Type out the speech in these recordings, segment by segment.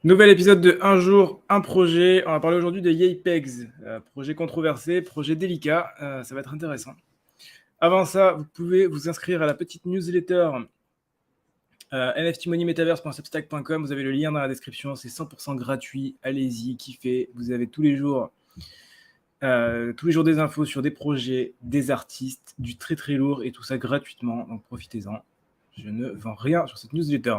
Nouvel épisode de Un jour, un projet. On va parler aujourd'hui de YayPegs. Projet controversé, projet délicat. Ça va être intéressant. Avant ça, vous pouvez vous inscrire à la petite newsletter nftmoney-metaverse.substack.com. Vous avez le lien dans la description. C'est 100% gratuit. Allez-y, kiffez. Vous avez tous les jours des infos sur des projets, des artistes, du très très lourd et tout ça gratuitement. Donc profitez-en. Je ne vends rien sur cette newsletter.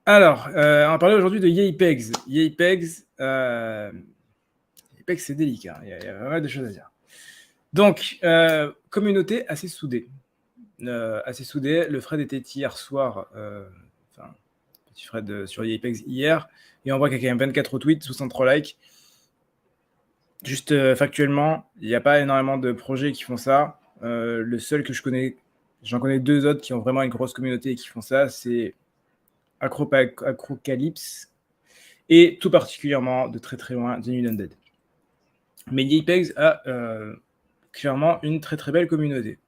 Alors, on va parler aujourd'hui de YayPegs. YayPegs, c'est délicat. Il y a pas mal de choses à dire. Donc, communauté assez soudée. Le Fred était hier soir, petit Fred sur YayPegs hier, et on voit qu'il y a quand même 24 retweets, 63 likes. Juste factuellement, il n'y a pas énormément de projets qui font ça. Le seul que je connais, j'en connais deux autres qui ont vraiment une grosse communauté et qui font ça, c'est Acrocalypse et tout particulièrement de très très loin Genuine Undead. Mais YayPegs a clairement une très très belle communauté.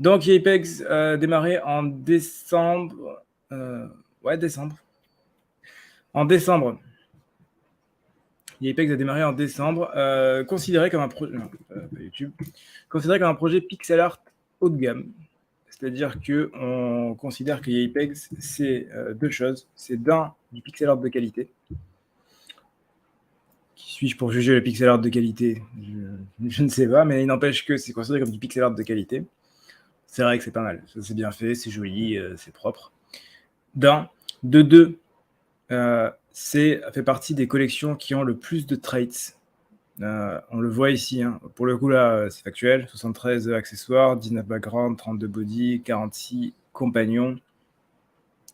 Donc YayPegs a démarré en décembre. En décembre. YayPegs a démarré en décembre, considéré comme un projet. YouTube. Considéré comme un projet pixel art haut de gamme. C'est-à-dire qu'on considère que YayPegs, c'est deux choses. C'est du pixel art de qualité. Qui suis-je pour juger le pixel art de qualité? Je ne sais pas, mais il n'empêche que c'est considéré comme du pixel art de qualité. C'est vrai que c'est pas mal. Ça, c'est bien fait, c'est joli, c'est propre. De deux, c'est fait partie des collections qui ont le plus de traits. On le voit ici. Hein. Pour le coup, là, c'est factuel. 73 accessoires, 19 backgrounds, 32 body, 46 compagnons,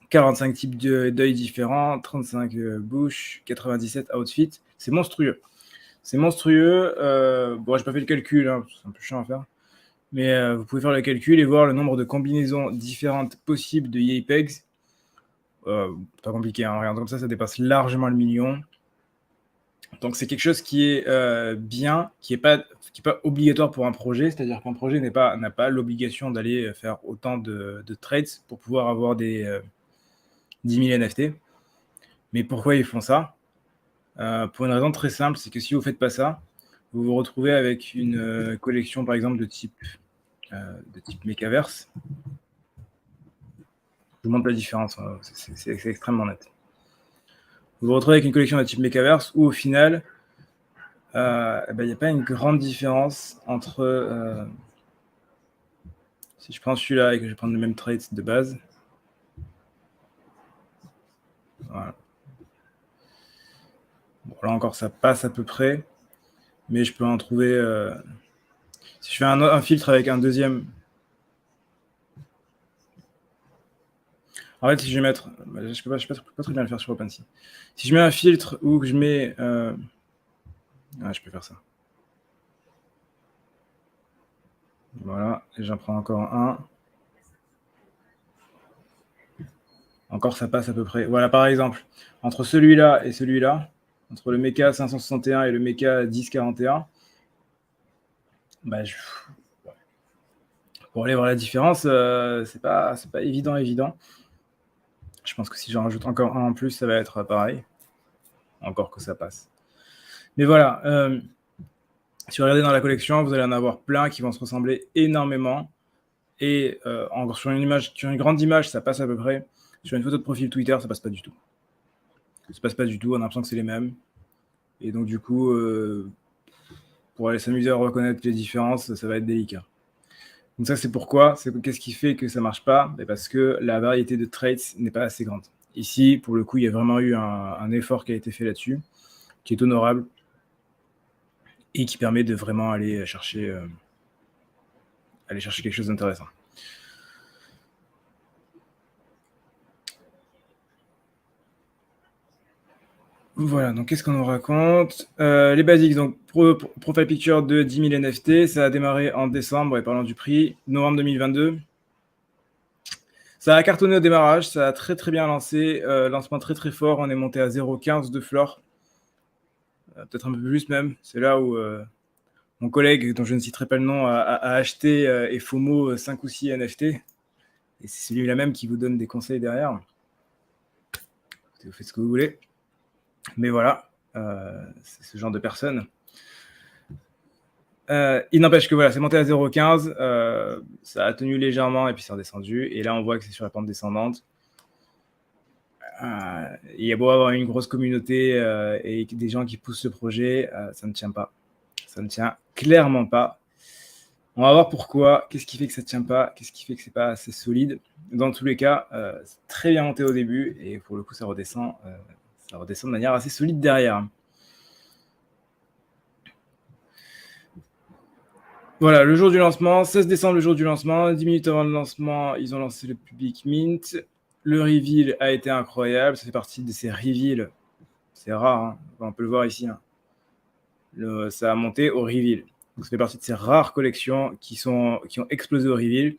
45 types d'œils différents, 35 bouches, 97 outfits. C'est monstrueux. C'est monstrueux. Bon, j'ai pas fait le calcul, hein, c'est un peu chiant à faire. Mais vous pouvez faire le calcul et voir le nombre de combinaisons différentes possibles de YayPegs. Pas compliqué, hein. Regarde comme ça dépasse largement le million. Donc c'est quelque chose qui est bien, qui n'est pas obligatoire pour un projet, c'est-à-dire qu'un projet n'a pas l'obligation d'aller faire autant de trades pour pouvoir avoir des 10 000 NFT. Mais pourquoi ils font ça? Pour une raison très simple, c'est que si vous ne faites pas ça, vous vous retrouvez avec une collection par exemple de type Mechaverse. Je vous montre la différence, hein. C'est extrêmement net. Vous vous retrouvez avec une collection de type Mechaverse où au final, il n'y a pas une grande différence entre... si je prends celui-là et que je vais prendre le même traits de base, voilà. Bon, là encore, ça passe à peu près, mais je peux en trouver... si je fais un filtre avec un deuxième... En fait, si je vais mettre... je peux pas très bien le faire sur OpenSea. Si je mets un filtre où je mets... je peux faire ça. Voilà, et j'en prends encore un. Encore, ça passe à peu près. Voilà, par exemple, entre celui-là et celui-là, entre le Mecha 561 et le Mecha 1041, pour aller voir la différence, c'est pas évident. Je pense que si j'en rajoute encore un en plus, ça va être pareil. Encore que ça passe. Mais voilà, si vous regardez dans la collection, vous allez en avoir plein qui vont se ressembler énormément. Et sur une grande image, ça passe à peu près. Sur une photo de profil Twitter, ça passe pas du tout. On a l'impression que c'est les mêmes. Et donc du coup, pour aller s'amuser à reconnaître les différences, ça va être délicat. Donc ça, c'est pourquoi. Qu'est-ce qui fait que ça marche pas? Parce que la variété de traits n'est pas assez grande. Ici, pour le coup, il y a vraiment eu un effort qui a été fait là-dessus, qui est honorable et qui permet de vraiment aller chercher quelque chose d'intéressant. Voilà, donc qu'est-ce qu'on nous raconte? Les basiques, donc profile picture de 10 000 NFT, ça a démarré en décembre, et parlant du prix, novembre 2022. Ça a cartonné au démarrage, ça a très très bien lancé, lancement très très fort, on est monté à 0,15 de floor, peut-être un peu plus même, c'est là où mon collègue, dont je ne citerai pas le nom, a acheté et FOMO 5 ou 6 NFT, et c'est celui-là même qui vous donne des conseils derrière. écoutez, vous faites ce que vous voulez. Mais voilà, c'est ce genre de personne. Il n'empêche que voilà, c'est monté à 0,15, ça a tenu légèrement et puis c'est redescendu. Et là, on voit que c'est sur la pente descendante. Il y a beau avoir une grosse communauté et des gens qui poussent le projet, ça ne tient pas. Ça ne tient clairement pas. On va voir pourquoi. Qu'est-ce qui fait que ça ne tient pas? Qu'est-ce qui fait que c'est pas assez solide? Dans tous les cas, c'est très bien monté au début et pour le coup, ça redescend de manière assez solide derrière. Voilà, le jour du lancement, 16 décembre, le jour du lancement, 10 minutes avant le lancement, ils ont lancé le public mint. Le reveal a été incroyable, ça fait partie de ces reveals. C'est rare, hein. On peut le voir ici. Hein. Ça a monté au reveal. Donc, ça fait partie de ces rares collections qui ont explosé au reveal.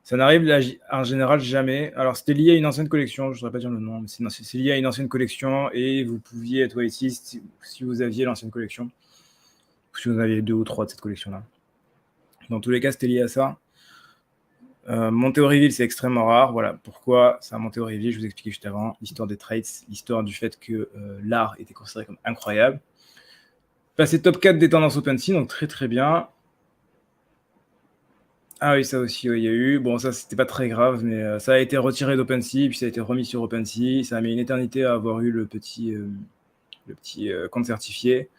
Ça n'arrive en général jamais. Alors, c'était lié à une ancienne collection, je ne saurais pas dire le nom, mais c'est lié à une ancienne collection et vous pouviez être whitelist si vous aviez l'ancienne collection. Si vous en aviez 2 ou 3 de cette collection-là. Dans tous les cas, c'était lié à ça. Monter au reveal, c'est extrêmement rare. Voilà pourquoi ça a monté au reveal. Je vous expliquais juste avant l'histoire des trades, l'histoire du fait que l'art était considéré comme incroyable. Passé top 4 des tendances OpenSea, donc très très bien. Ah oui, ça aussi, il y a eu. Bon, ça, c'était pas très grave, mais ça a été retiré d'OpenSea, puis ça a été remis sur OpenSea. Ça a mis une éternité à avoir eu le petit compte certifié.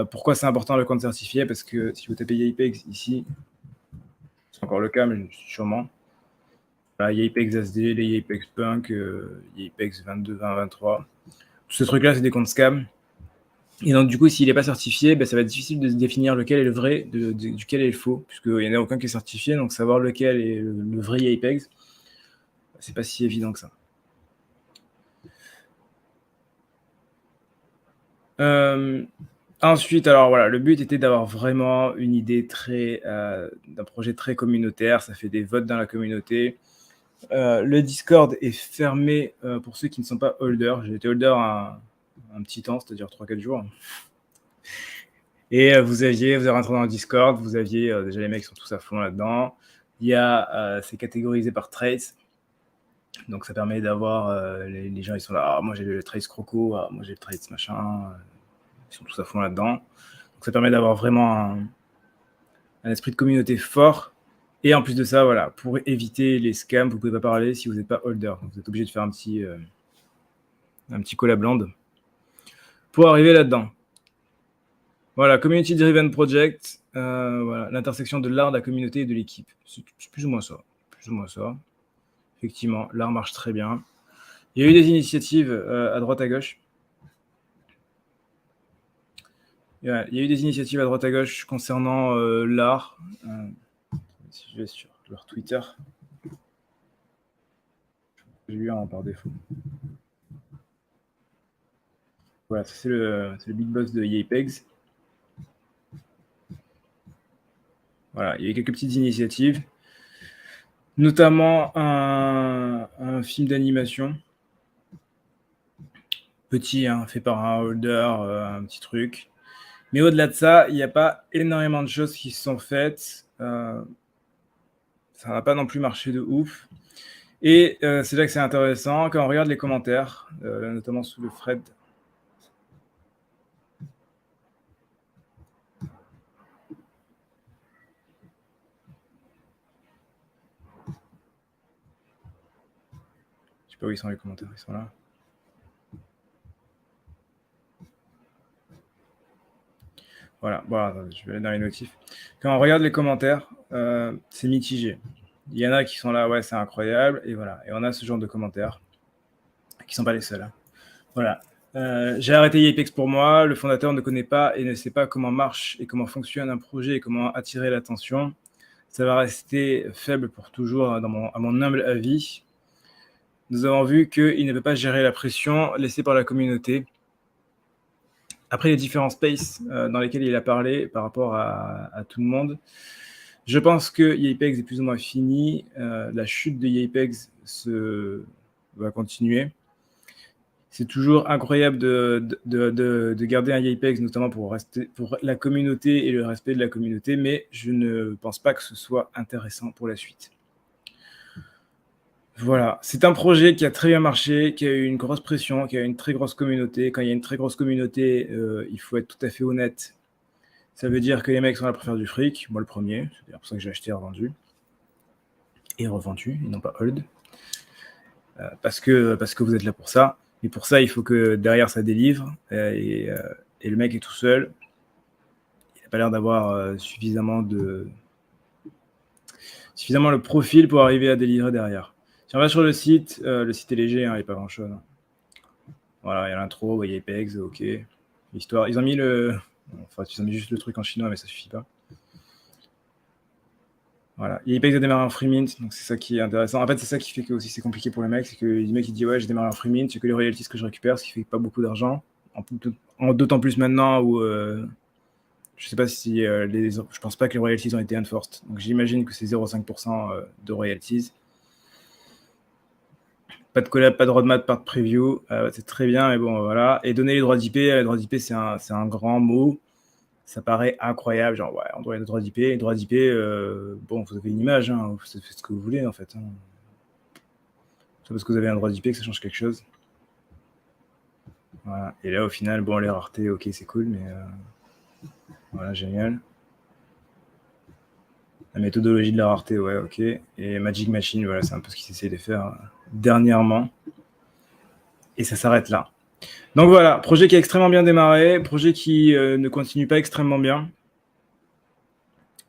Pourquoi c'est important le compte certifié? Parce que si vous tapez YAPEX ici, c'est encore le cas, mais sûrement. Voilà, YAPEX SD, les YAPEX Punk, YAPEX 22, 20, 23. Tous ces trucs-là, c'est des comptes scam. Et donc, du coup, s'il n'est pas certifié, ça va être difficile de définir lequel est le vrai, duquel est le faux, puisqu'il n'y en a aucun qui est certifié. Donc, savoir lequel est le vrai YAPEX, c'est pas si évident que ça. Ensuite, alors voilà, le but était d'avoir vraiment une idée d'un projet très communautaire. Ça fait des votes dans la communauté. Le Discord est fermé pour ceux qui ne sont pas holders. J'ai été holder un petit temps, c'est-à-dire 3-4 jours. Et vous avez rentré dans le Discord, vous aviez déjà les mecs qui sont tous à fond là-dedans. C'est catégorisé par traits. Donc ça permet d'avoir les gens, ils sont là. Ah, moi j'ai le trace croco, moi j'ai le trace machin. Ils sont tous à fond là-dedans. Donc ça permet d'avoir vraiment un esprit de communauté fort. Et en plus de ça, voilà, pour éviter les scams, vous ne pouvez pas parler si vous n'êtes pas holder. Donc vous êtes obligé de faire un petit collab land pour arriver là-dedans. Voilà, Community Driven Project, voilà, l'intersection de l'art, de la communauté et de l'équipe. C'est plus ou moins ça. Plus ou moins ça. Effectivement, l'art marche très bien. Il y a eu des initiatives à droite à gauche. Il y a eu des initiatives à droite à gauche concernant l'art. Si je vais sur leur Twitter, j'ai eu un par défaut. Voilà, c'est le big boss de YAPEX. Voilà, il y a eu quelques petites initiatives, notamment un film d'animation. Petit, hein, fait par un holder, un petit truc. Mais au-delà de ça, il n'y a pas énormément de choses qui se sont faites. Ça n'a pas non plus marché de ouf. Et c'est là que c'est intéressant, quand on regarde les commentaires, notamment sous le thread. Je sais pas où ils sont les commentaires, ils sont là. Voilà, bon, je vais aller dans les notifs. Quand on regarde les commentaires, c'est mitigé. Il y en a qui sont là, ouais, c'est incroyable, et voilà. Et on a ce genre de commentaires qui sont pas les seuls. Hein. Voilà. J'ai arrêté YAPEX pour moi. Le fondateur ne connaît pas et ne sait pas comment marche et comment fonctionne un projet et comment attirer l'attention. Ça va rester faible pour toujours, à mon humble avis. Nous avons vu qu'il ne peut pas gérer la pression laissée par la communauté. Après les différents spaces dans lesquels il a parlé par rapport à tout le monde, je pense que YAPEX est plus ou moins fini. La chute de YAPEX va continuer. C'est toujours incroyable de garder un YAPEX, notamment pour la communauté et le respect de la communauté, mais je ne pense pas que ce soit intéressant pour la suite. Voilà, c'est un projet qui a très bien marché, qui a eu une grosse pression, qui a une très grosse communauté. Quand il y a une très grosse communauté, il faut être tout à fait honnête. Ça veut dire que les mecs sont là pour faire du fric, moi le premier, c'est pour ça que j'ai acheté et revendu. Et revendu, et non pas hold. Parce que vous êtes là pour ça. Et pour ça, il faut que derrière ça délivre. Et le mec est tout seul. Il n'a pas l'air d'avoir suffisamment le profil pour arriver à délivrer derrière. Si on va sur le site est léger, hein, il n'y a pas grand-chose. Voilà, il y a l'intro, vous voyez Apex, ok. L'histoire, ils ont mis ils ont mis juste le truc en chinois, mais ça suffit pas. Voilà, Apex a démarré en free mint, donc c'est ça qui est intéressant. En fait, c'est ça qui fait que aussi c'est compliqué pour les mecs, c'est que le mec il dit ouais, j'ai démarré en free mint, c'est que les royalties que je récupère, ce qui fait pas beaucoup d'argent. D'autant plus maintenant où je sais pas si je pense pas que les royalties ont été enforced. Donc j'imagine que c'est 0,5% de royalties. Pas de collab, pas de roadmap, pas de preview. C'est très bien, mais bon, voilà. Et donner les droits d'IP, c'est un grand mot. Ça paraît incroyable. Genre, ouais, on doit les droits d'IP. Les droits d'IP, bon, vous avez une image, hein, vous faites ce que vous voulez, en fait. Hein. C'est parce que vous avez un droit d'IP que ça change quelque chose. Voilà. Et là, au final, bon, les raretés, ok, c'est cool, mais voilà, génial. La méthodologie de la rareté, ouais, ok. Et Magic Machine, voilà, c'est un peu ce qu'ils essaient de faire dernièrement. Et ça s'arrête là. Donc voilà, projet qui a extrêmement bien démarré, projet qui ne continue pas extrêmement bien.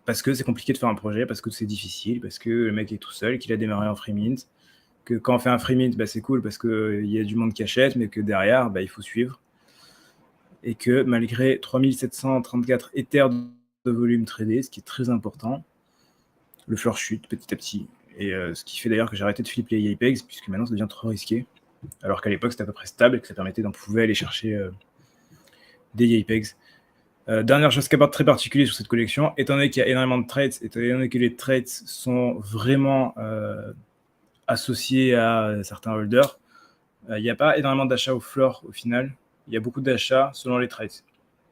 Parce que c'est compliqué de faire un projet, parce que c'est difficile, parce que le mec est tout seul, qu'il a démarré en free mint. Que quand on fait un free mint, bah, c'est cool parce qu'il y a du monde qui achète, mais que derrière, bah, il faut suivre. Et que malgré 3734 Ethers de volume tradé, ce qui est très important, le floor chute petit à petit. Et ce qui fait d'ailleurs que j'ai arrêté de flipper les Apex, puisque maintenant ça devient trop risqué. Alors qu'à l'époque, c'était à peu près stable et que ça permettait d'en pouvoir aller chercher des Apex. Dernière chose qu'apporte très particulier sur cette collection, étant donné qu'il y a énormément de trades, étant donné que les trades sont vraiment associés à certains holders, il n'y a pas énormément d'achats au floor au final. Il y a beaucoup d'achats selon les trades.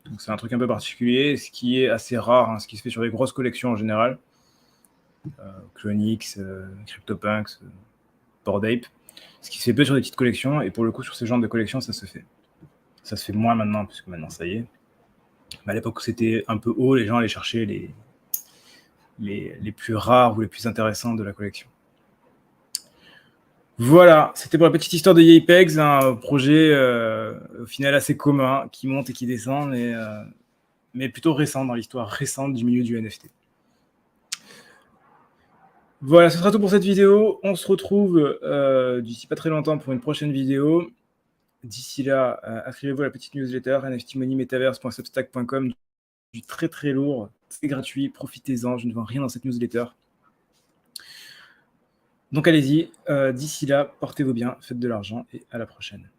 Donc c'est un truc un peu particulier, ce qui est assez rare, hein, ce qui se fait sur les grosses collections en général. Clonix, CryptoPunks, Bored Ape. Ce qui se fait peu sur des petites collections, et pour le coup, sur ce genre de collections, ça se fait. Ça se fait moins maintenant, puisque maintenant, ça y est. Mais à l'époque où c'était un peu haut, les gens allaient chercher les plus rares ou les plus intéressants de la collection. Voilà, c'était pour la petite histoire de Apex, un projet au final assez commun, qui monte et qui descend, mais plutôt récent dans l'histoire récente du milieu du NFT. Voilà, ce sera tout pour cette vidéo. On se retrouve d'ici pas très longtemps pour une prochaine vidéo. D'ici là, inscrivez-vous à la petite newsletter nftmoney-metaverse.substack.com, du très très lourd, c'est gratuit, profitez-en, je ne vends rien dans cette newsletter. Donc allez-y, d'ici là, portez-vous bien, faites de l'argent et à la prochaine.